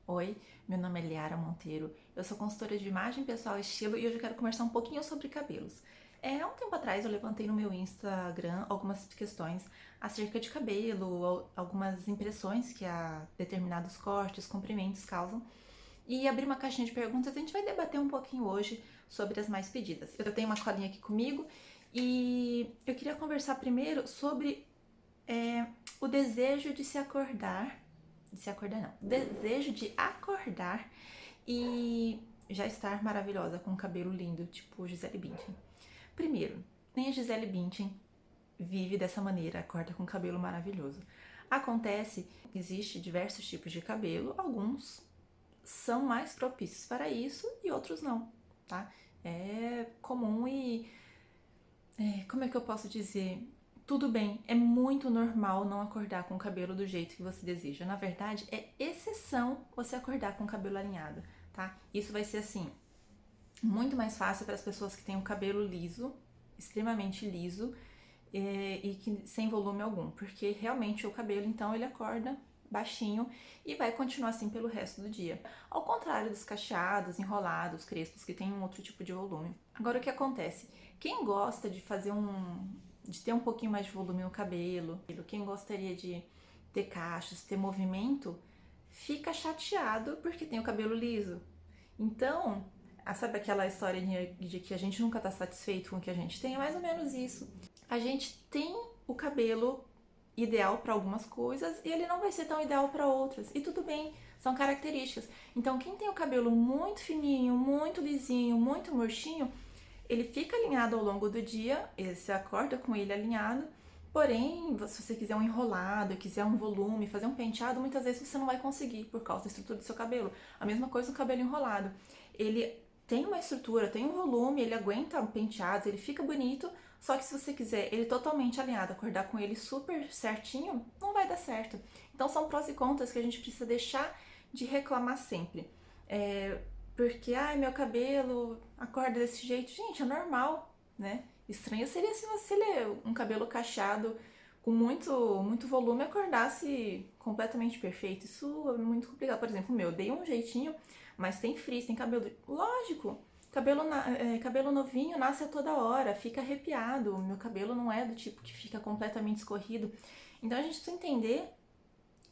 Oi, meu nome é Liara Monteiro, eu sou consultora de imagem pessoal e estilo e hoje eu quero conversar um pouquinho sobre cabelos. Há um tempo atrás eu levantei no meu Instagram algumas questões acerca de cabelo, algumas impressões que determinados cortes, comprimentos causam e abri uma caixinha de perguntas e a gente vai debater um pouquinho hoje sobre as mais pedidas. Eu tenho uma colinha aqui comigo e eu queria conversar primeiro sobre o desejo o desejo de acordar e já estar maravilhosa com um cabelo lindo, tipo Gisele Bündchen. Primeiro, nem a Gisele Bündchen vive dessa maneira, acorda com cabelo maravilhoso. Acontece, existe diversos tipos de cabelo, alguns são mais propícios para isso e outros não, tá? É comum como é que eu posso dizer? Tudo bem, é muito normal não acordar com o cabelo do jeito que você deseja. Na verdade, é exceção você acordar com o cabelo alinhado, tá? Isso vai ser assim, muito mais fácil para as pessoas que têm o cabelo liso, extremamente liso e que sem volume algum, porque realmente o cabelo então ele acorda baixinho e vai continuar assim pelo resto do dia. Ao contrário dos cacheados, enrolados, crespos que têm um outro tipo de volume. Agora o que acontece? Quem gosta de de ter um pouquinho mais de volume no cabelo, quem gostaria de ter cachos, ter movimento, fica chateado porque tem o cabelo liso. Então, sabe aquela história de que a gente nunca tá satisfeito com o que a gente tem? É mais ou menos isso. A gente tem o cabelo ideal para algumas coisas e ele não vai ser tão ideal para outras. E tudo bem, são características. Então, quem tem o cabelo muito fininho, muito lisinho, muito murchinho, ele fica alinhado ao longo do dia, você acorda com ele alinhado. Porém, se você quiser um enrolado, quiser um volume, fazer um penteado, muitas vezes você não vai conseguir por causa da estrutura do seu cabelo. A mesma coisa do cabelo enrolado. Ele tem uma estrutura, tem um volume, ele aguenta penteados, ele fica bonito, só que se você quiser ele totalmente alinhado, acordar com ele super certinho, não vai dar certo. Então são prós e contras que a gente precisa deixar de reclamar sempre. Porque, ai, meu cabelo acorda desse jeito. Gente, é normal, né? Estranho seria se você ler um cabelo cacheado com muito volume acordasse completamente perfeito. Isso é muito complicado. Por exemplo, o meu, dei um jeitinho, mas tem frizz, tem cabelo. Lógico, cabelo novinho nasce a toda hora, fica arrepiado. O meu cabelo não é do tipo que fica completamente escorrido. Então a gente precisa entender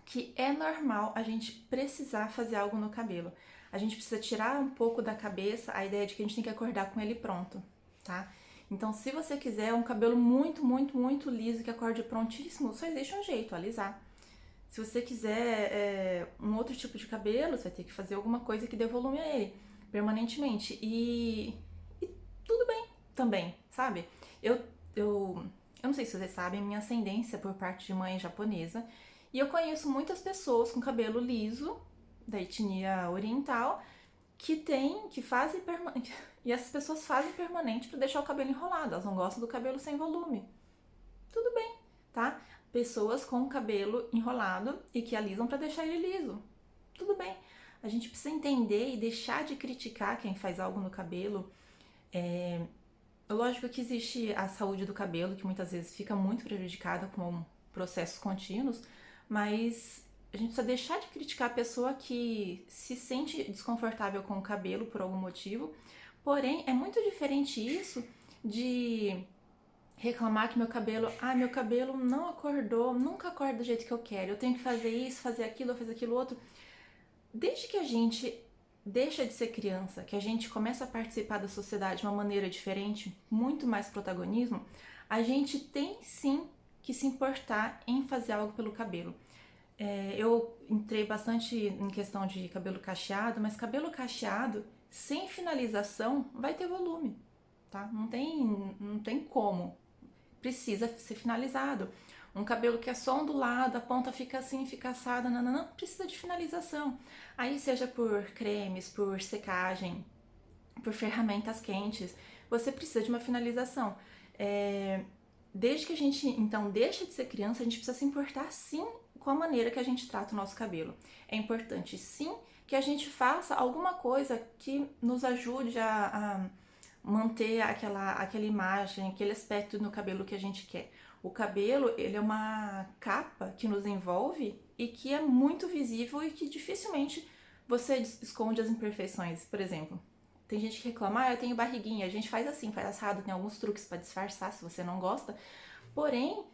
que é normal a gente precisar fazer algo no cabelo. A gente precisa tirar um pouco da cabeça a ideia de que a gente tem que acordar com ele pronto, tá? Então, se você quiser um cabelo muito liso que acorde prontíssimo, só existe um jeito, alisar. Se você quiser um outro tipo de cabelo, você vai ter que fazer alguma coisa que dê volume a ele permanentemente. E tudo bem também, sabe? Eu, eu, eu não sei se vocês sabem, minha ascendência por parte de mãe é japonesa. E eu conheço muitas pessoas com cabelo liso, da etnia oriental, que fazem permanente. E essas pessoas fazem permanente para deixar o cabelo enrolado. Elas não gostam do cabelo sem volume. Tudo bem, tá? Pessoas com cabelo enrolado e que alisam para deixar ele liso. Tudo bem. A gente precisa entender e deixar de criticar quem faz algo no cabelo. Lógico que existe a saúde do cabelo, que muitas vezes fica muito prejudicada com processos contínuos, mas a gente precisa deixar de criticar a pessoa que se sente desconfortável com o cabelo por algum motivo. Porém, é muito diferente isso de reclamar que meu cabelo não acordou, nunca acorda do jeito que eu quero. Eu tenho que fazer isso, fazer aquilo outro. Desde que a gente deixa de ser criança, que a gente começa a participar da sociedade de uma maneira diferente, muito mais protagonismo, a gente tem sim que se importar em fazer algo pelo cabelo. Eu entrei bastante em questão de cabelo cacheado, mas cabelo cacheado sem finalização vai ter volume, tá? Não tem como. Precisa ser finalizado. Um cabelo que é só ondulado, a ponta fica assim, fica assada, não precisa de finalização. Aí seja por cremes, por secagem, por ferramentas quentes, você precisa de uma finalização. Desde que a gente, então, deixa de ser criança, a gente precisa se importar sim com a maneira que a gente trata o nosso cabelo. É importante sim que a gente faça alguma coisa que nos ajude a manter aquela imagem, aquele aspecto no cabelo que a gente quer. O cabelo, ele é uma capa que nos envolve e que é muito visível e que dificilmente você esconde as imperfeições, por exemplo. Tem gente que reclama, eu tenho barriguinha, a gente faz assim, faz assado, tem alguns truques para disfarçar se você não gosta. Porém,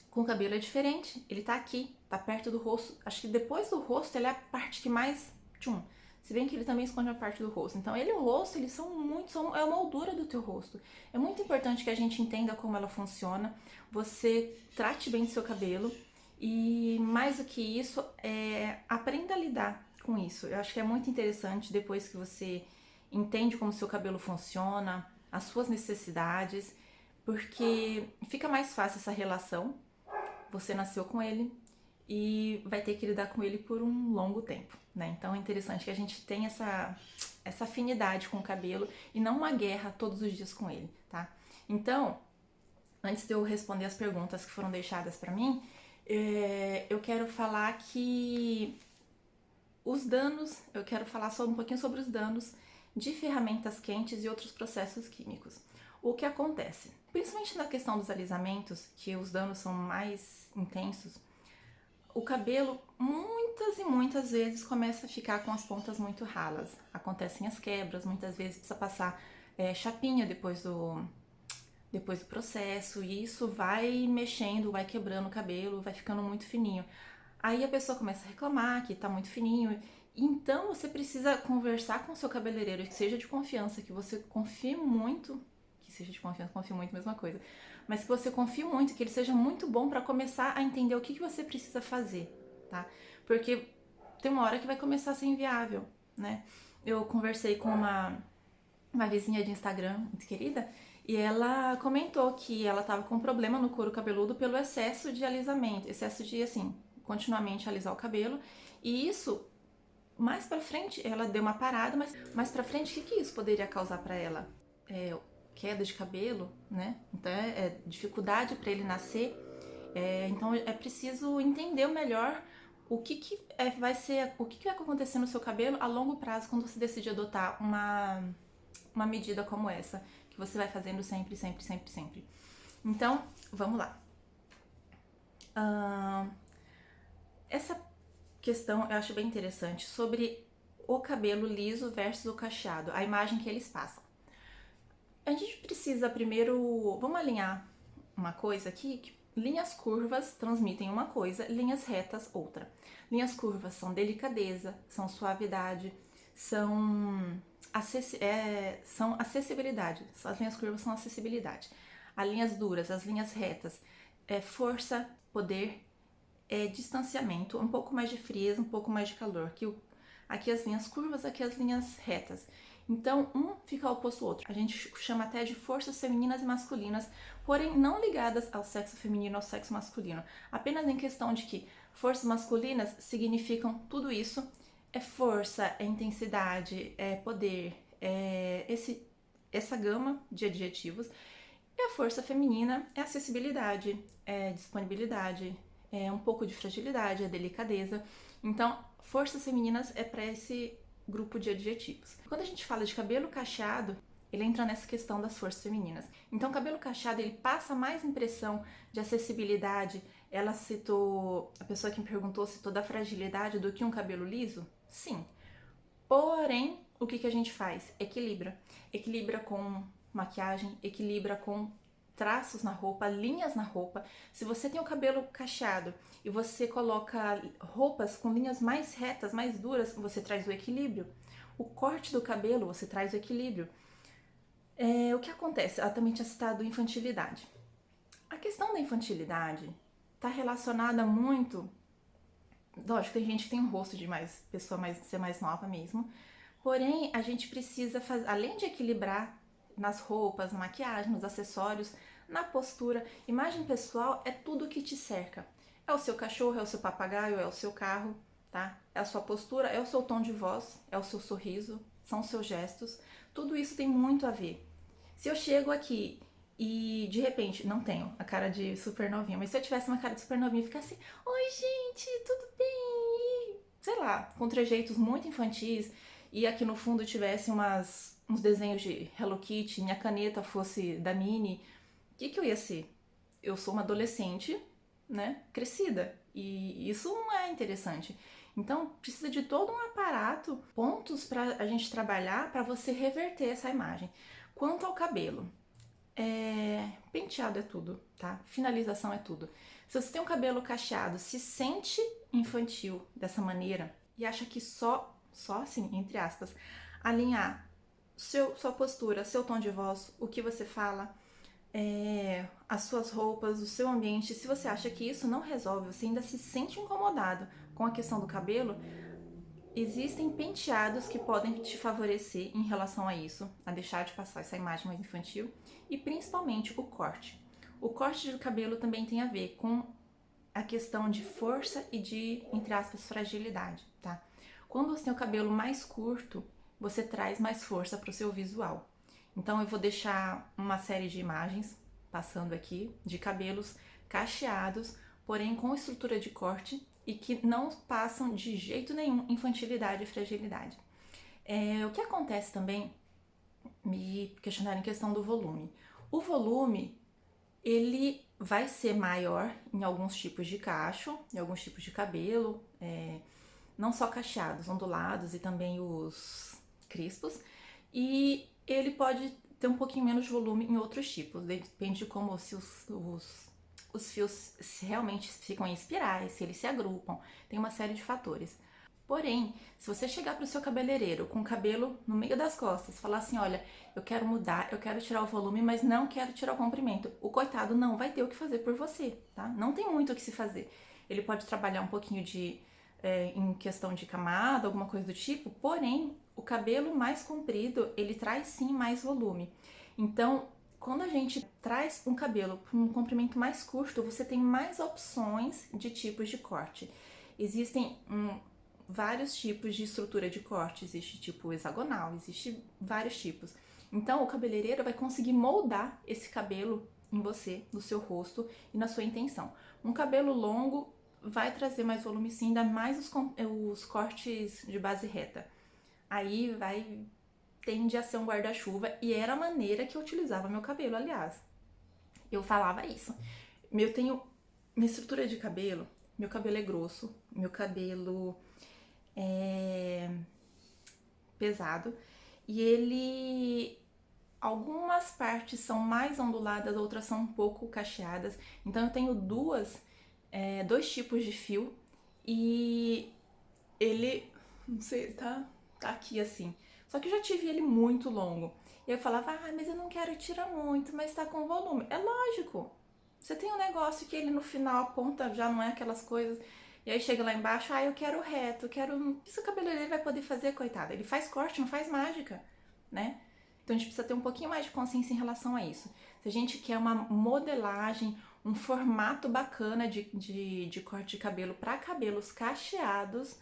com o cabelo é diferente. Ele tá aqui, tá perto do rosto. Acho que depois do rosto ele é a parte que mais. Tchum. Se bem que ele também esconde a parte do rosto. Então ele e o rosto, eles são muito. É a moldura do teu rosto. É muito importante que a gente entenda como ela funciona. Você trate bem do seu cabelo. E mais do que isso, aprenda a lidar com isso. Eu acho que é muito interessante depois que você entende como o seu cabelo funciona, as suas necessidades, porque fica mais fácil essa relação. Você nasceu com ele e vai ter que lidar com ele por um longo tempo, né? Então é interessante que a gente tenha essa afinidade com o cabelo e não uma guerra todos os dias com ele, tá? Então, antes de eu responder as perguntas que foram deixadas para mim, eu quero falar que eu quero falar só um pouquinho sobre os danos de ferramentas quentes e outros processos químicos. O que acontece? Principalmente na questão dos alisamentos, que os danos são mais intensos, o cabelo muitas e muitas vezes começa a ficar com as pontas muito ralas. Acontecem as quebras, muitas vezes precisa passar chapinha depois do processo, e isso vai mexendo, vai quebrando o cabelo, vai ficando muito fininho. Aí a pessoa começa a reclamar que tá muito fininho. Então você precisa conversar com o seu cabeleireiro, que seja de confiança, que você confie muito, que seja de confiança, confie muito, mesma coisa, mas que você confie muito, que ele seja muito bom para começar a entender o que você precisa fazer, tá? Porque tem uma hora que vai começar a ser inviável, né? Eu conversei com uma vizinha de Instagram muito querida, e ela comentou que ela tava com problema no couro cabeludo pelo excesso de alisamento, excesso de, assim, continuamente alisar o cabelo, e isso, mais pra frente, ela deu uma parada, mas mais pra frente, o que isso poderia causar pra ela? Queda de cabelo, né? Então dificuldade para ele nascer. Então é preciso entender melhor o que vai ser, o que vai acontecer no seu cabelo a longo prazo quando você decidir adotar uma medida como essa, que você vai fazendo sempre, sempre, sempre, sempre. Então, vamos lá. Essa questão eu acho bem interessante sobre o cabelo liso versus o cacheado, a imagem que eles passam. A gente precisa primeiro, vamos alinhar uma coisa aqui, que linhas curvas transmitem uma coisa, linhas retas outra. Linhas curvas são delicadeza, são suavidade, são acessibilidade. As linhas curvas são acessibilidade. As linhas duras, as linhas retas, força, poder, distanciamento, um pouco mais de frieza, um pouco mais de calor. Aqui as linhas curvas, aqui as linhas retas. Então, um fica oposto ao outro. A gente chama até de forças femininas e masculinas, porém não ligadas ao sexo feminino ou ao sexo masculino. Apenas em questão de que forças masculinas significam tudo isso. É força, é intensidade, é poder, essa gama de adjetivos. E a força feminina é acessibilidade, é disponibilidade, é um pouco de fragilidade, é delicadeza. Então, forças femininas é para esse grupo de adjetivos. Quando a gente fala de cabelo cacheado, ele entra nessa questão das forças femininas. Então, o cabelo cacheado, ele passa mais impressão de acessibilidade. Ela citou, a pessoa que me perguntou citou da fragilidade do que um cabelo liso? Sim. Porém, o que a gente faz? Equilibra. Equilibra com maquiagem, equilibra com traços na roupa, linhas na roupa. Se você tem o cabelo cacheado e você coloca roupas com linhas mais retas, mais duras, você traz o equilíbrio. O corte do cabelo, você traz o equilíbrio. O que acontece? Ela também tinha citado infantilidade. A questão da infantilidade está relacionada muito... Lógico, tem gente que tem um rosto de ser mais nova mesmo. Porém, a gente precisa fazer, além de equilibrar nas roupas, na maquiagem, nos acessórios, na postura. Imagem pessoal é tudo que te cerca. É o seu cachorro, é o seu papagaio, é o seu carro, tá? É a sua postura, é o seu tom de voz, é o seu sorriso, são os seus gestos. Tudo isso tem muito a ver. Se eu chego aqui e de repente não tenho a cara de super novinha, mas se eu tivesse uma cara de super novinha, ficar assim: oi gente, tudo bem? E, sei lá, com trejeitos muito infantis, e aqui no fundo tivesse uns desenhos de Hello Kitty, minha caneta fosse da Minnie, o que eu ia ser? Eu sou uma adolescente, né, crescida, e isso não é interessante. Então, precisa de todo um aparato, pontos para a gente trabalhar para você reverter essa imagem. Quanto ao cabelo, penteado é tudo, tá? Finalização é tudo. Se você tem um cabelo cacheado, se sente infantil dessa maneira e acha que só assim, entre aspas, alinhar sua postura, seu tom de voz, o que você fala, as suas roupas, o seu ambiente, se você acha que isso não resolve, você ainda se sente incomodado com a questão do cabelo, existem penteados que podem te favorecer em relação a isso, a deixar de passar essa imagem mais infantil, e principalmente o corte. O corte do cabelo também tem a ver com a questão de força e de, entre aspas, fragilidade, tá? Quando você tem o cabelo mais curto, você traz mais força para o seu visual. Então eu vou deixar uma série de imagens passando aqui de cabelos cacheados, porém com estrutura de corte e que não passam de jeito nenhum infantilidade e fragilidade. O que acontece também, me questionaram em questão do volume. O volume, ele vai ser maior em alguns tipos de cacho, em alguns tipos de cabelo, não só cacheados, ondulados e também os crispos, e ele pode ter um pouquinho menos de volume em outros tipos, depende de como se os fios realmente ficam em espirais, se eles se agrupam, tem uma série de fatores. Porém, se você chegar para o seu cabeleireiro com o cabelo no meio das costas, falar assim, olha, eu quero mudar, eu quero tirar o volume, mas não quero tirar o comprimento, o coitado não vai ter o que fazer por você, tá? Não tem muito o que se fazer. Ele pode trabalhar um pouquinho em questão de camada, alguma coisa do tipo, porém, o cabelo mais comprido, ele traz sim mais volume. Então, quando a gente traz um cabelo para um comprimento mais curto, você tem mais opções de tipos de corte. Existem vários tipos de estrutura de corte, existe tipo hexagonal, existe vários tipos. Então, o cabeleireiro vai conseguir moldar esse cabelo em você, no seu rosto e na sua intenção. Um cabelo longo vai trazer mais volume sim, ainda mais os cortes de base reta. Aí tende a ser um guarda-chuva, e era a maneira que eu utilizava meu cabelo, aliás. Eu falava isso. Eu tenho minha estrutura de cabelo, meu cabelo é grosso, meu cabelo é pesado, e ele... Algumas partes são mais onduladas, outras são um pouco cacheadas. Então eu tenho dois tipos de fio, e ele, não sei, tá aqui assim. Só que eu já tive ele muito longo. E eu falava, mas eu não quero tirar muito, mas tá com volume. É lógico. Você tem um negócio que ele no final, a ponta já não é aquelas coisas. E aí chega lá embaixo, eu quero reto, eu quero... Isso o cabeleireiro vai poder fazer, coitado. Ele faz corte, não faz mágica, né? Então a gente precisa ter um pouquinho mais de consciência em relação a isso. Se a gente quer uma modelagem, um formato bacana de corte de cabelo para cabelos cacheados,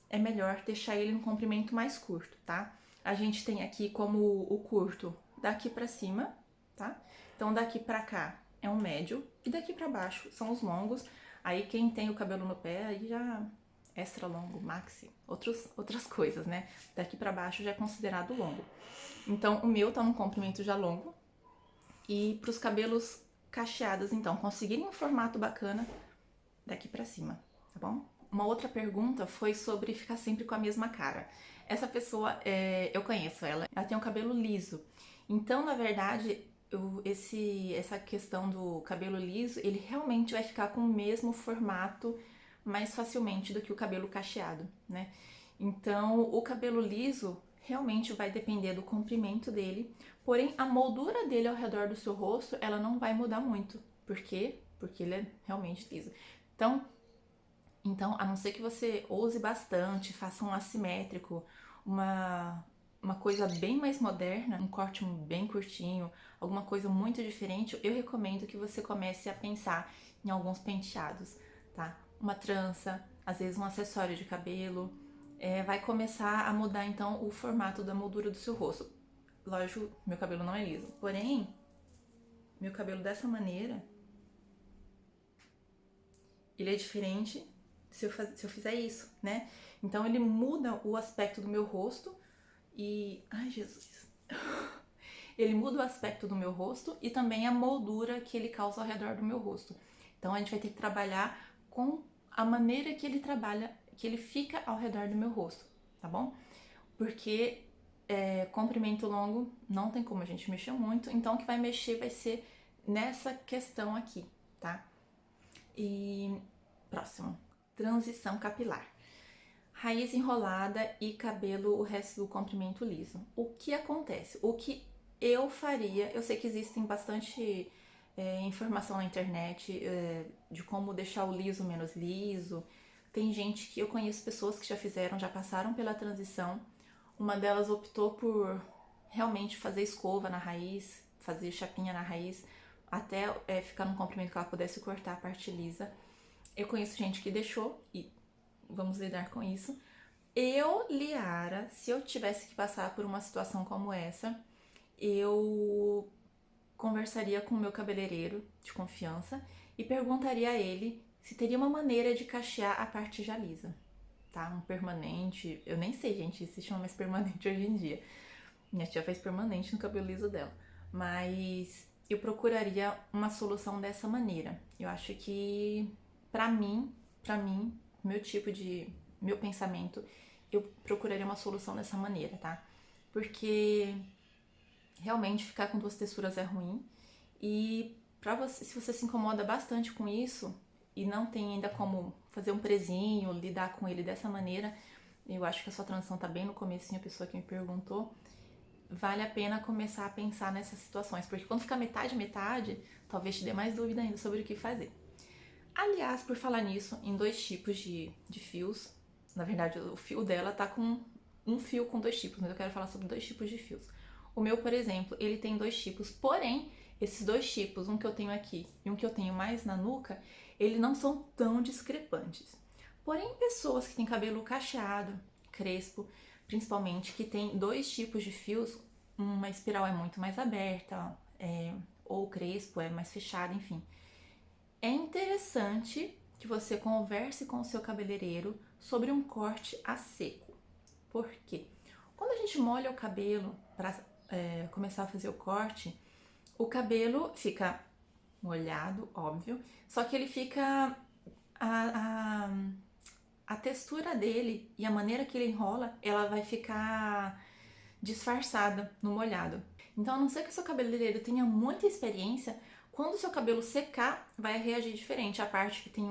é melhor deixar ele no comprimento mais curto, tá? A gente tem aqui como o curto daqui pra cima, tá? Então daqui pra cá é um médio e daqui pra baixo são os longos. Aí quem tem o cabelo no pé, aí já extra longo, maxi, outras coisas, né? Daqui pra baixo já é considerado longo. Então o meu tá num comprimento já longo. E pros cabelos cacheados, então, conseguirem um formato bacana daqui pra cima, tá bom? Uma outra pergunta foi sobre ficar sempre com a mesma cara. Essa pessoa, eu conheço ela tem um cabelo liso. Então, na verdade, essa questão do cabelo liso, ele realmente vai ficar com o mesmo formato mais facilmente do que o cabelo cacheado, né? Então, o cabelo liso realmente vai depender do comprimento dele, porém a moldura dele ao redor do seu rosto, ela não vai mudar muito. Por quê? Porque ele é realmente liso. Então, a não ser que você ouse bastante, faça um assimétrico, uma coisa bem mais moderna, um corte bem curtinho, alguma coisa muito diferente, eu recomendo que você comece a pensar em alguns penteados, tá? Uma trança, às vezes um acessório de cabelo, vai começar a mudar então o formato da moldura do seu rosto. Lógico, meu cabelo não é liso, porém, meu cabelo dessa maneira, ele é diferente se eu fizer isso, né? Então ele muda o aspecto do meu rosto e... Ai, Jesus! Ele muda o aspecto do meu rosto e também a moldura que ele causa ao redor do meu rosto. Então a gente vai ter que trabalhar com a maneira que ele trabalha, que ele fica ao redor do meu rosto, tá bom? Porque comprimento longo não tem como a gente mexer muito, então o que vai mexer vai ser nessa questão aqui, tá? E próximo, transição capilar. Raiz enrolada e cabelo o resto do comprimento liso. O que acontece? O que eu faria, eu sei que existem bastante informação na internet de como deixar o liso menos liso. Tem gente que eu conheço, pessoas que já fizeram, já passaram pela transição. Uma delas optou por realmente fazer escova na raiz, fazer chapinha na raiz, até ficar num comprimento que ela pudesse cortar a parte lisa. Eu conheço gente que deixou e vamos lidar com isso. Eu, Liara, se eu tivesse que passar por uma situação como essa, eu conversaria com o meu cabeleireiro de confiança e perguntaria a ele se teria uma maneira de cachear a parte já lisa, tá? Um permanente, eu nem sei, gente, se chama mais permanente hoje em dia. Minha tia fez permanente no cabelo liso dela, mas eu procuraria uma solução dessa maneira. Eu acho que, pra mim, meu pensamento, eu procuraria uma solução dessa maneira, tá? Porque realmente ficar com duas texturas é ruim. E pra você, se você se incomoda bastante com isso e não tem ainda como fazer um prezinho, lidar com ele dessa maneira, eu acho que a sua transição tá bem no comecinho, a pessoa que me perguntou, vale a pena começar a pensar nessas situações, porque quando ficar metade, talvez te dê mais dúvida ainda sobre o que fazer. Aliás, por falar nisso, em dois tipos de fios, na verdade o fio dela tá com um fio com dois tipos, mas eu quero falar sobre dois tipos de fios. O meu, por exemplo, ele tem dois tipos, porém, esses dois tipos, um que eu tenho aqui e um que eu tenho mais na nuca, eles não são tão discrepantes. Porém, pessoas que têm cabelo cacheado, crespo, principalmente, que tem dois tipos de fios, uma espiral é muito mais aberta, ou o crespo é mais fechado, enfim. É interessante que você converse com o seu cabeleireiro sobre um corte a seco. Por quê? Quando a gente molha o cabelo para começar a fazer o corte, o cabelo fica molhado, óbvio, só que ele fica... A textura dele e a maneira que ele enrola, ela vai ficar disfarçada no molhado. Então, a não ser que o seu cabeleireiro tenha muita experiência, quando o seu cabelo secar, vai reagir diferente. A parte que tem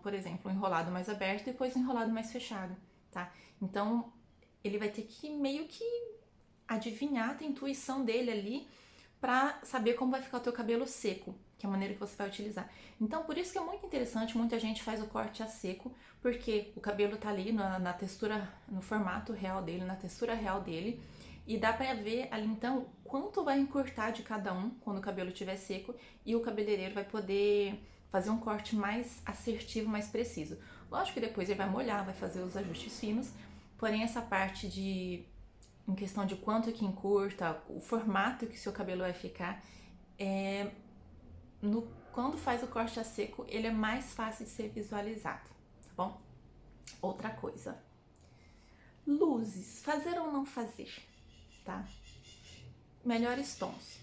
por exemplo, um enrolado mais aberto e depois um enrolado mais fechado, tá? Então, ele vai ter que meio que adivinhar a intuição dele ali pra saber como vai ficar o teu cabelo seco, que é a maneira que você vai utilizar. Então, por isso que é muito interessante, muita gente faz o corte a seco, porque o cabelo tá ali na textura, no formato real dele, na textura real dele, e dá pra ver ali então quanto vai encurtar de cada um quando o cabelo estiver seco, e o cabeleireiro vai poder fazer um corte mais assertivo, mais preciso. Lógico que depois ele vai molhar, vai fazer os ajustes finos, porém essa parte em questão de quanto que encurta, o formato que seu cabelo vai ficar, quando faz o corte a seco, ele é mais fácil de ser visualizado, tá bom? Outra coisa, luzes, fazer ou não fazer, tá? Melhores tons.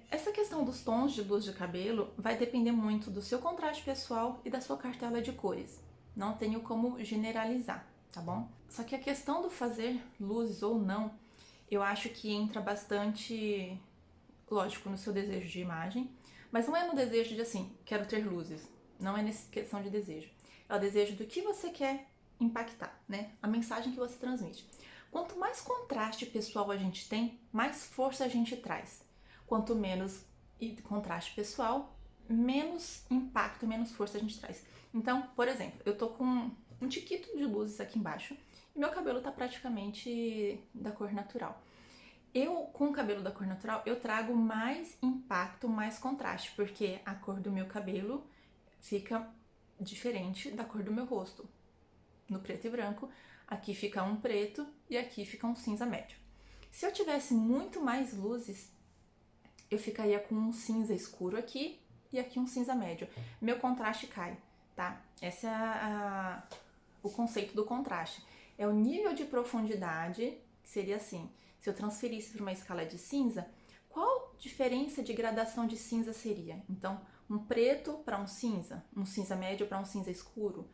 Essa questão dos tons de luz de cabelo vai depender muito do seu contraste pessoal e da sua cartela de cores. Não tenho como generalizar, tá bom? Só que a questão do fazer luzes ou não, eu acho que entra bastante, lógico, no seu desejo de imagem, mas não é no desejo de assim, quero ter luzes. Não é nessa questão de desejo. É o desejo do que você quer impactar, né? A mensagem que você transmite. Quanto mais contraste pessoal a gente tem, mais força a gente traz. Quanto menos contraste pessoal, menos impacto, menos força a gente traz. Então, por exemplo, eu tô com um tiquito de luzes aqui embaixo e meu cabelo tá praticamente da cor natural. Com o cabelo da cor natural, eu trago mais impacto, mais contraste, porque a cor do meu cabelo fica diferente da cor do meu rosto. No preto e branco, aqui fica um preto e aqui fica um cinza médio. Se eu tivesse muito mais luzes, eu ficaria com um cinza escuro aqui e aqui um cinza médio. Meu contraste cai, tá? Esse é o conceito do contraste. É o nível de profundidade, que seria assim, se eu transferisse para uma escala de cinza, qual diferença de gradação de cinza seria? Então, um preto para um cinza médio para um cinza escuro,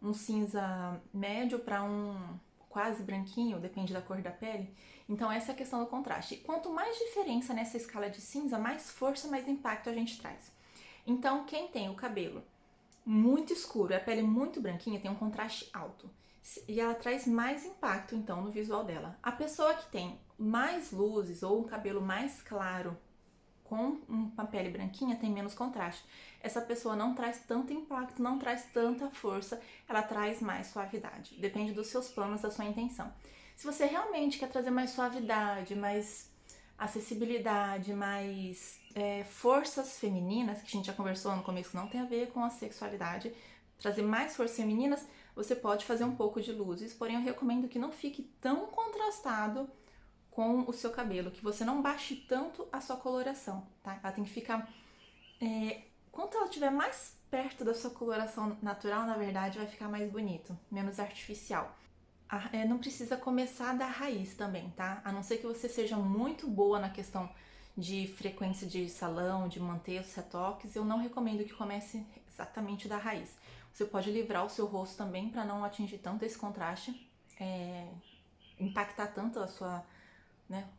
um cinza médio para um quase branquinho, depende da cor da pele. Então essa é a questão do contraste. Quanto mais diferença nessa escala de cinza, mais força, mais impacto a gente traz. Então quem tem o cabelo muito escuro e a pele muito branquinha tem um contraste alto. E ela traz mais impacto, então, no visual dela. A pessoa que tem mais luzes ou um cabelo mais claro com uma pele branquinha tem menos contraste. Essa pessoa não traz tanto impacto, não traz tanta força, ela traz mais suavidade. Depende dos seus planos, da sua intenção. Se você realmente quer trazer mais suavidade, mais acessibilidade, mais forças femininas, que a gente já conversou no começo, que não tem a ver com a sexualidade, trazer mais forças femininas, você pode fazer um pouco de luzes, porém eu recomendo que não fique tão contrastado com o seu cabelo, que você não baixe tanto a sua coloração, tá? Ela tem que ficar... quanto ela estiver mais perto da sua coloração natural, na verdade, vai ficar mais bonito, menos artificial. Não precisa começar da raiz também, tá? A não ser que você seja muito boa na questão de frequência de salão, de manter os retoques, eu não recomendo que comece exatamente da raiz. Você pode livrar o seu rosto também para não atingir tanto esse contraste, impactar tanto a sua,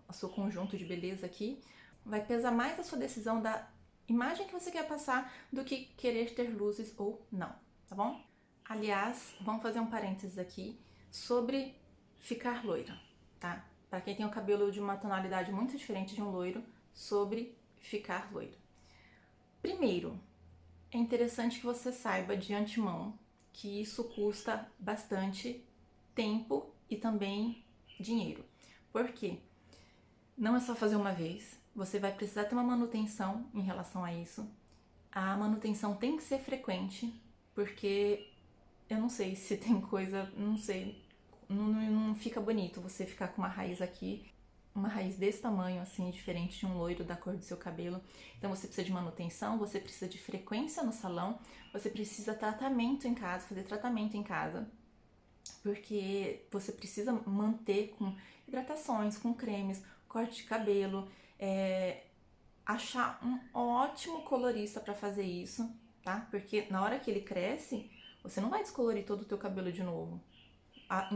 o seu conjunto de beleza aqui. Vai pesar mais a sua decisão da imagem que você quer passar do que querer ter luzes ou não, tá bom? Aliás, vamos fazer um parênteses aqui sobre ficar loira, tá? Para quem tem o cabelo de uma tonalidade muito diferente de um loiro, sobre ficar loira. Primeiro, é interessante que você saiba de antemão que isso custa bastante tempo e também dinheiro. Por quê? Não é só fazer uma vez, você vai precisar ter uma manutenção em relação a isso. A manutenção tem que ser frequente, porque eu não sei se tem coisa, não sei, não fica bonito você ficar com uma raiz aqui, uma raiz desse tamanho, assim, diferente de um loiro da cor do seu cabelo. Então você precisa de manutenção, você precisa de frequência no salão, você precisa tratamento em casa, fazer tratamento em casa, porque você precisa manter com hidratações, com cremes, corte de cabelo, achar um ótimo colorista para fazer isso, tá? Porque na hora que ele cresce, você não vai descolorir todo o teu cabelo de novo.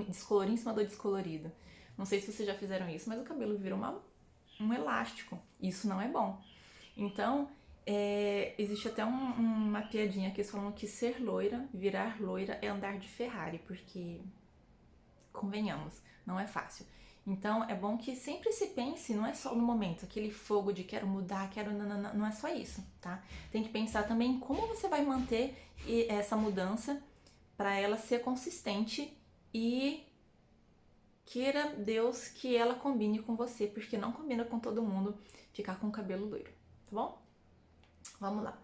Descolorir em cima do descolorido. Não sei se vocês já fizeram isso, mas o cabelo vira um elástico. Isso não é bom. Então, existe até uma piadinha que eles falam que ser loira, virar loira, é andar de Ferrari, porque, convenhamos, não é fácil. Então, é bom que sempre se pense, não é só no momento, aquele fogo de quero mudar, quero... Não é só isso, tá? Tem que pensar também em como você vai manter essa mudança para ela ser consistente e queira Deus que ela combine com você, porque não combina com todo mundo ficar com o cabelo loiro, tá bom? Vamos lá.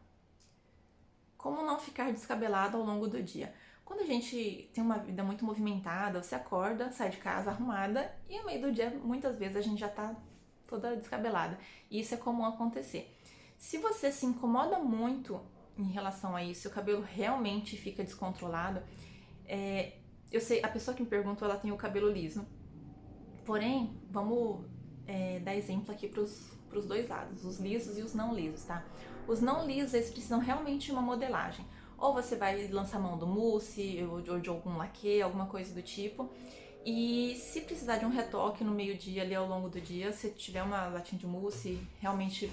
Como não ficar descabelado ao longo do dia? Quando a gente tem uma vida muito movimentada, você acorda, sai de casa arrumada e no meio do dia, muitas vezes, a gente já tá toda descabelada. E isso é comum acontecer. Se você se incomoda muito em relação a isso, seu cabelo realmente fica descontrolado, eu sei, a pessoa que me perguntou, ela tem o cabelo liso. Porém, vamos dar exemplo aqui pros dois lados, os lisos e os não lisos, tá? Os não lisos, eles precisam realmente de uma modelagem. Ou você vai lançar mão do mousse, ou de algum laque, alguma coisa do tipo. E se precisar de um retoque no meio-dia, ali ao longo do dia, se tiver uma latinha de mousse, realmente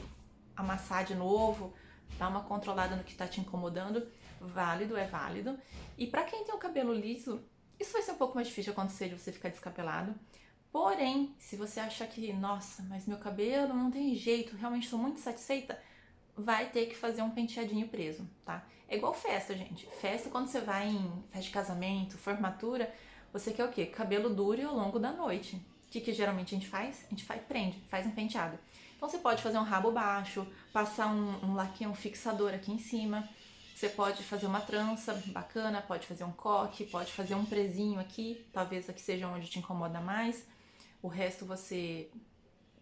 amassar de novo, dar uma controlada no que tá te incomodando, válido, é válido. E pra quem tem o cabelo liso, isso vai ser um pouco mais difícil de acontecer, de você ficar descabelado. Porém, se você achar que, nossa, mas meu cabelo não tem jeito, realmente estou muito satisfeita, vai ter que fazer um penteadinho preso, tá? É igual festa, gente. Festa, quando você vai em festa de casamento, formatura, você quer o quê? Cabelo dure ao longo da noite. O que geralmente a gente faz? A gente prende, faz um penteado. Então você pode fazer um rabo baixo, passar um laquinho, um fixador aqui em cima. Você pode fazer uma trança bacana, pode fazer um coque, pode fazer um presinho aqui, talvez aqui seja onde te incomoda mais. O resto você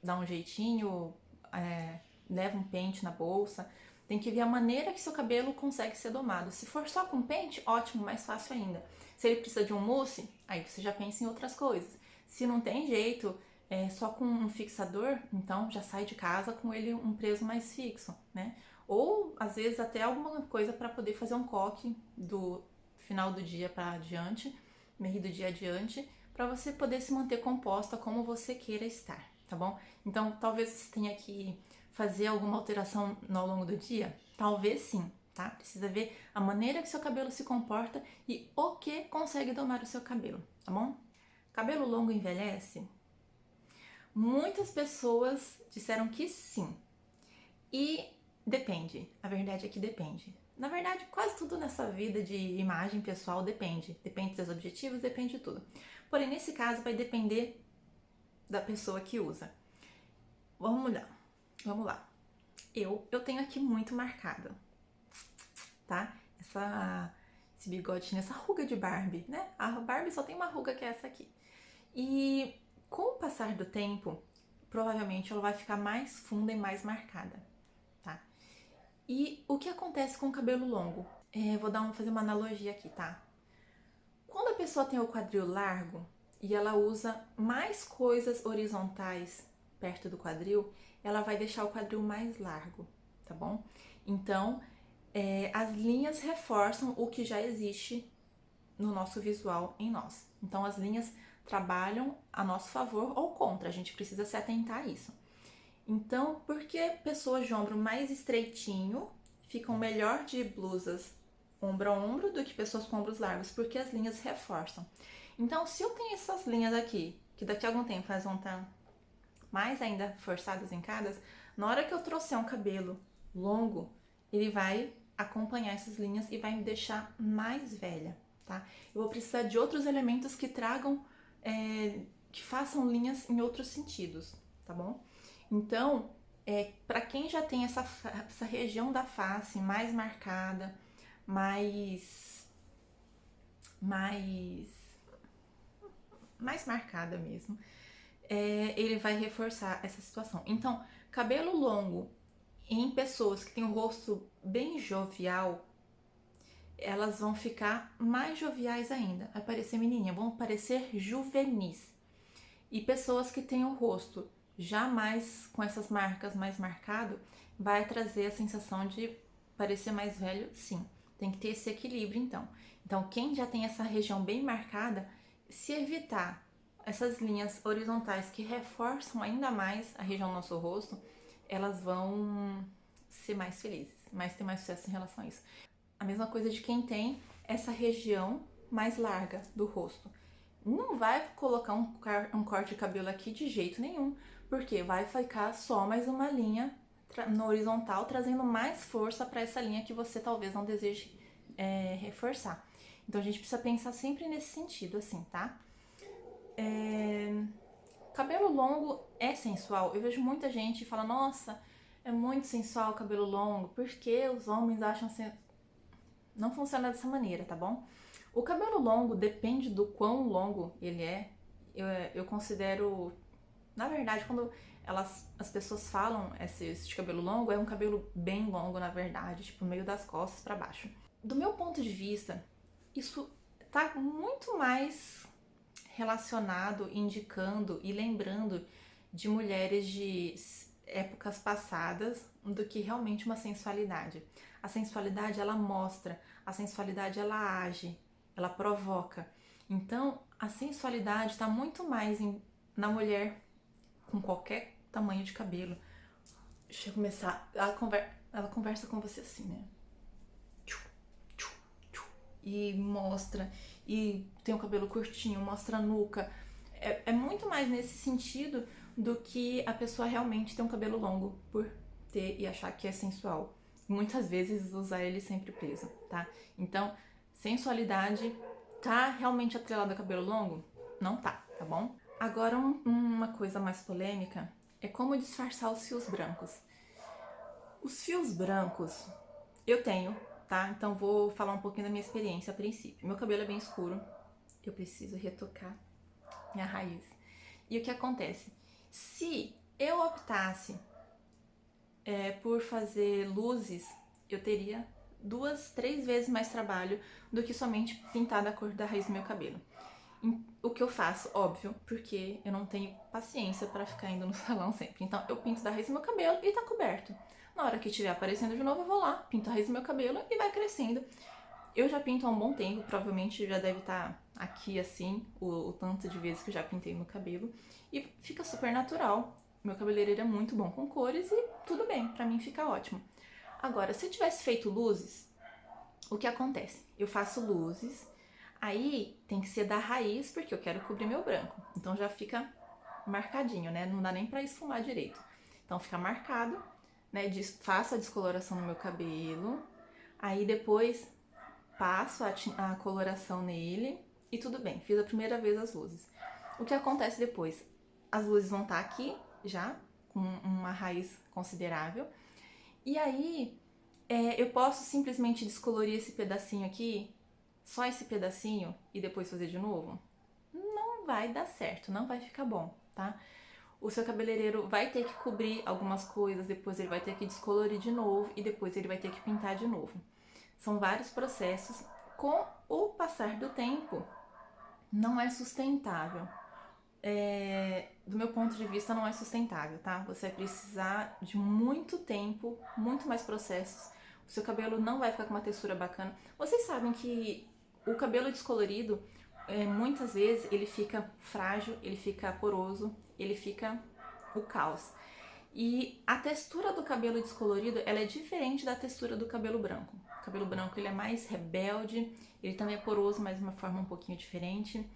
dá um jeitinho, leva um pente na bolsa. Tem que ver a maneira que seu cabelo consegue ser domado. Se for só com pente, ótimo, mais fácil ainda. Se ele precisa de um mousse, aí você já pensa em outras coisas. Se não tem jeito, só com um fixador, então já sai de casa com ele um preso mais fixo, né? Ou, às vezes, até alguma coisa para poder fazer um coque do final do dia para adiante, meio do dia adiante, para você poder se manter composta como você queira estar, tá bom? Então, talvez você tenha que fazer alguma alteração ao longo do dia? Talvez sim, tá? Precisa ver a maneira que seu cabelo se comporta e o que consegue domar o seu cabelo, tá bom? Cabelo longo envelhece? Muitas pessoas disseram que sim. E depende. A verdade é que depende. Na verdade, quase tudo nessa vida de imagem pessoal depende. Depende dos seus objetivos, depende de tudo. Porém, nesse caso, vai depender da pessoa que usa. Vamos lá. Vamos lá. Eu tenho aqui muito marcado, tá? Esse bigodinho, essa ruga de Barbie, né? A Barbie só tem uma ruga que é essa aqui. E com o passar do tempo, provavelmente ela vai ficar mais funda e mais marcada, tá? E o que acontece com o cabelo longo? Vou fazer uma analogia aqui, tá? Quando a pessoa tem o quadril largo e ela usa mais coisas horizontais perto do quadril, ela vai deixar o quadril mais largo, tá bom? Então, as linhas reforçam o que já existe no nosso visual em nós. Então, as linhas trabalham a nosso favor ou contra, a gente precisa se atentar a isso. Então, por que pessoas de ombro mais estreitinho ficam melhor de blusas ombro a ombro do que pessoas com ombros largos? Porque as linhas reforçam. Então, se eu tenho essas linhas aqui, que daqui a algum tempo elas vão estar mais ainda forçadas, vincadas, na hora que eu trouxer um cabelo longo, ele vai acompanhar essas linhas e vai me deixar mais velha, tá? Eu vou precisar de outros elementos que tragam, que façam linhas em outros sentidos, tá bom? Então, para quem já tem essa região da face mais marcada, mais marcada mesmo, ele vai reforçar essa situação. Então, cabelo longo em pessoas que têm o rosto bem jovial, elas vão ficar mais joviais ainda, vai parecer menininha, vão parecer juvenis. E pessoas que têm o rosto já mais com essas marcas mais marcado, vai trazer a sensação de parecer mais velho, sim. Tem que ter esse equilíbrio, então. Então, quem já tem essa região bem marcada, se evitar essas linhas horizontais que reforçam ainda mais a região do nosso rosto, elas vão ser mais felizes, ter mais sucesso em relação a isso. A mesma coisa de quem tem essa região mais larga do rosto. Não vai colocar um corte de cabelo aqui de jeito nenhum, porque vai ficar só mais uma linha no horizontal, trazendo mais força para essa linha que você talvez não deseje reforçar. Então a gente precisa pensar sempre nesse sentido, assim, tá? Cabelo longo é sensual. Eu vejo muita gente fala, nossa, é muito sensual o cabelo longo, porque os homens acham assim. Não funciona dessa maneira, tá bom? O cabelo longo depende do quão longo ele é. Eu considero, na verdade, quando as pessoas falam esse de cabelo longo, é um cabelo bem longo, na verdade, tipo meio das costas pra baixo. Do meu ponto de vista, isso tá muito mais relacionado, indicando e lembrando de mulheres de épocas passadas do que realmente uma sensualidade. A sensualidade, ela mostra, a sensualidade, ela age, ela provoca. Então, a sensualidade está muito mais na mulher com qualquer tamanho de cabelo. Deixa eu começar. Ela conversa com você assim, né? E mostra, e tem o cabelo curtinho, mostra a nuca. É muito mais nesse sentido do que a pessoa realmente ter um cabelo longo por ter e achar que é sensual. Muitas vezes usar ele sempre preso, tá? Então, sensualidade tá realmente atrelada ao cabelo longo? Não tá bom? Agora, uma coisa mais polêmica é como disfarçar os fios brancos. Os fios brancos eu tenho, tá? Então vou falar um pouquinho da minha experiência a princípio. Meu cabelo é bem escuro, eu preciso retocar minha raiz. E o que acontece? Se eu optasse por fazer luzes, eu teria 2, 3 vezes mais trabalho do que somente pintar da cor da raiz do meu cabelo. O que eu faço, óbvio, porque eu não tenho paciência para ficar indo no salão sempre. Então eu pinto da raiz do meu cabelo e tá coberto. Na hora que estiver aparecendo de novo, eu vou lá, pinto a raiz do meu cabelo e vai crescendo. Eu já pinto há um bom tempo, provavelmente já deve estar aqui assim, o tanto de vezes que eu já pintei no cabelo. E fica super natural. Meu cabeleireiro é muito bom com cores e tudo bem, pra mim fica ótimo. Agora, se eu tivesse feito luzes, o que acontece? Eu faço luzes, aí tem que ser da raiz, porque eu quero cobrir meu branco. Então já fica marcadinho, né? Não dá nem pra esfumar direito. Então fica marcado, né? Faço a descoloração no meu cabelo, aí depois passo a coloração nele e tudo bem, fiz a primeira vez as luzes. O que acontece depois? As luzes vão estar aqui já, com uma raiz considerável, e aí eu posso simplesmente descolorir esse pedacinho aqui, só esse pedacinho, e depois fazer de novo? Não vai dar certo, não vai ficar bom, tá? O seu cabeleireiro vai ter que cobrir algumas coisas, depois ele vai ter que descolorir de novo e depois ele vai ter que pintar de novo. São vários processos. Com o passar do tempo, não é sustentável. Do meu ponto de vista, não é sustentável, tá? Você vai precisar de muito tempo, muito mais processos. O seu cabelo não vai ficar com uma textura bacana. Vocês sabem que o cabelo descolorido, muitas vezes, ele fica frágil, ele fica poroso, ele fica o caos. E a textura do cabelo descolorido, ela é diferente da textura do cabelo branco. O cabelo branco, ele é mais rebelde, ele também é poroso, mas de uma forma um pouquinho diferente.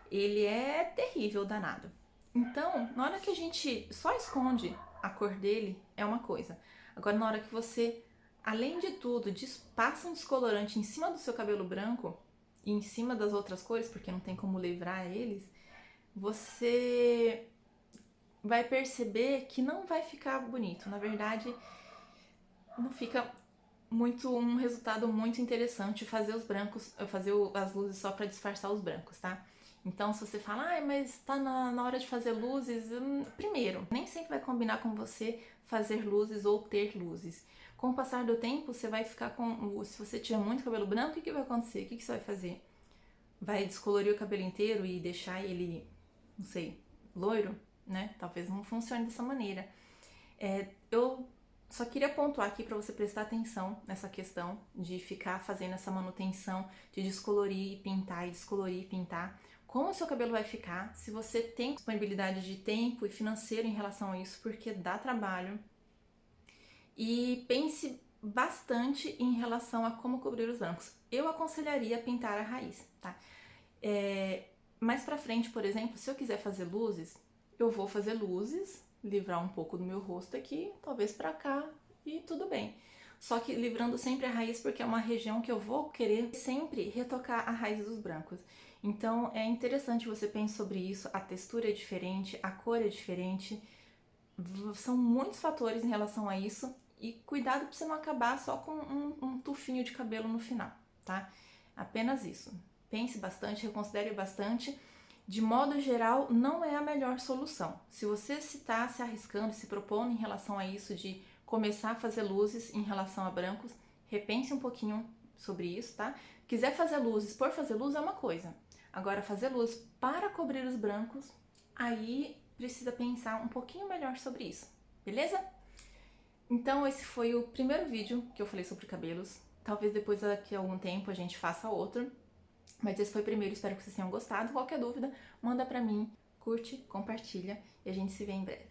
Ele é terrível, danado. Então, na hora que a gente só esconde a cor dele, é uma coisa. Agora, na hora que você, além de tudo, passa um descolorante em cima do seu cabelo branco e em cima das outras cores, porque não tem como livrar eles, você vai perceber que não vai ficar bonito. Na verdade, não fica um resultado muito interessante fazer os brancos, fazer as luzes só para disfarçar os brancos, tá? Então, se você fala, mas tá na hora de fazer luzes, primeiro, nem sempre vai combinar com você fazer luzes ou ter luzes. Com o passar do tempo, você vai ficar com. Se você tiver muito cabelo branco, o que vai acontecer? O que você vai fazer? Vai descolorir o cabelo inteiro e deixar ele, não sei, loiro, né? Talvez não funcione dessa maneira. Eu só queria pontuar aqui para você prestar atenção nessa questão de ficar fazendo essa manutenção de descolorir e pintar e descolorir e pintar. Como o seu cabelo vai ficar, se você tem disponibilidade de tempo e financeiro em relação a isso, porque dá trabalho. E pense bastante em relação a como cobrir os brancos. Eu aconselharia pintar a raiz, tá? Mais pra frente, por exemplo, se eu quiser fazer luzes, eu vou fazer luzes, livrar um pouco do meu rosto aqui, talvez pra cá e tudo bem. Só que livrando sempre a raiz, porque é uma região que eu vou querer sempre retocar a raiz dos brancos. Então é interessante você pensar sobre isso, a textura é diferente, a cor é diferente, são muitos fatores em relação a isso e cuidado pra você não acabar só com um tufinho de cabelo no final, tá? Apenas isso. Pense bastante, reconsidere bastante. De modo geral, não é a melhor solução. Se você está se arriscando, se propondo em relação a isso de começar a fazer luzes em relação a brancos, repense um pouquinho sobre isso, tá? Quiser fazer luzes por fazer luz é uma coisa. Agora, fazer luz para cobrir os brancos, aí precisa pensar um pouquinho melhor sobre isso, beleza? Então, esse foi o primeiro vídeo que eu falei sobre cabelos. Talvez depois, daqui a algum tempo, a gente faça outro. Mas esse foi o primeiro, espero que vocês tenham gostado. Qualquer dúvida, manda pra mim, curte, compartilha e a gente se vê em breve.